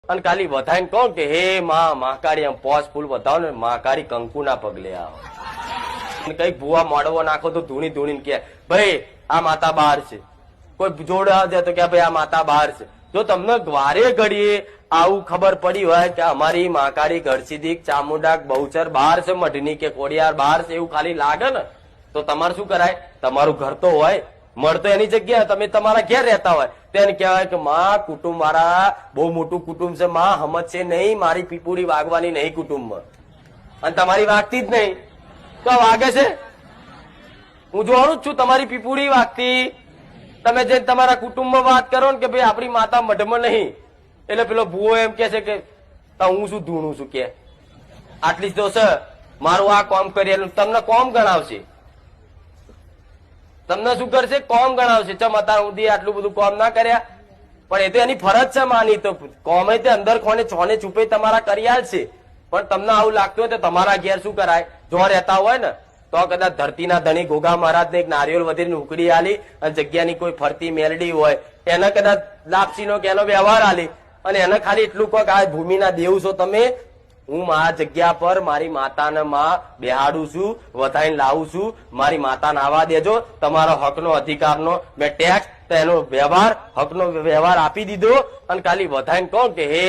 અને ખાલી વધાઈને કહો કે હે માં મહાકાળી આમ પોસ ફૂલ બતાવો ને મહાકાળી કંકુના પગલે આવો. કઈક ભૂવા મોડવો નાખો તો ધૂણી ધૂણીને કે ભાઈ આ માતા બહાર છે. કોઈ જોડા જાય તો કે ભાઈ આ માતા બહાર છે. જો તમને વારે ઘડીએ આવું ખબર પડી હોય કે અમારી મહાકાળી ઘરસીધી ચામુંડા બહુચર બહાર છે, મઢની કે કોડિયાર બહાર છે, એવું ખાલી લાગે ને તો તમારે શું કરાય? તમારું ઘર તો હોય, મળતો એની જગ્યાએ તમે તમારા ઘેર રહેતા હોય તેને કહેવાય કે માં કુટુંબ મારા બહુ મોટું કુટુંબ છે, માં હમત છે નહીં, મારી પીપુડી વાગવાની નહીં કુટુંબમાં, અને તમારી વાગતી જ નહીં તો વાગે છે. હું જોવાનું જ છું તમારી પીપુડી વાગતી. તમે જે તમારા કુટુંબમાં વાત કરો ને કે ભાઈ આપણી માતા મઢમાં નહીં, એટલે પેલો ભૂવો એમ કે છે કે હું શું ધૂણું છું કે આટલી જ તો છે મારું આ કોમ કરી, તમને કોમ ગણાવશે. તમને શું કરશે? કોમ ગણાવશે. ચમ અત્યાર સુધી આટલું બધું કોમ ના કર્યા, પણ એ તો એની ફરજ છે માની. તો કોમ તે અંદર કોને છોને છુપે તમારા કરિયાલ છે. પણ તમને આવું લાગતું હોય તો તમારા ઘેર શું કરાય? જો રહેતા હોય ને તો કદાચ ધરતીના ધણી ગોગા મહારાજને એક નારિયેળ વધીને ઉકળી આલી અને જગ્યાની કોઈ ફરતી મેલડી હોય એને કદાચ લાપસીનો કે એનો વ્યવહાર આલી અને એને ખાલી એટલું કહો કે આ ભૂમિના દેવ છો તમે, હું મારા જગ્યા પર મારી માતાને માં બેહાડું છું, વધાઈને લાવું છું, મારી માતાને આવવા દેજો, તમારો હકનો અધિકારનો મેં ટેક્સ તો એનો વ્યવહાર હકનો વ્યવહાર આપી દીધો અને ખાલી વધાઈને કહો કે હે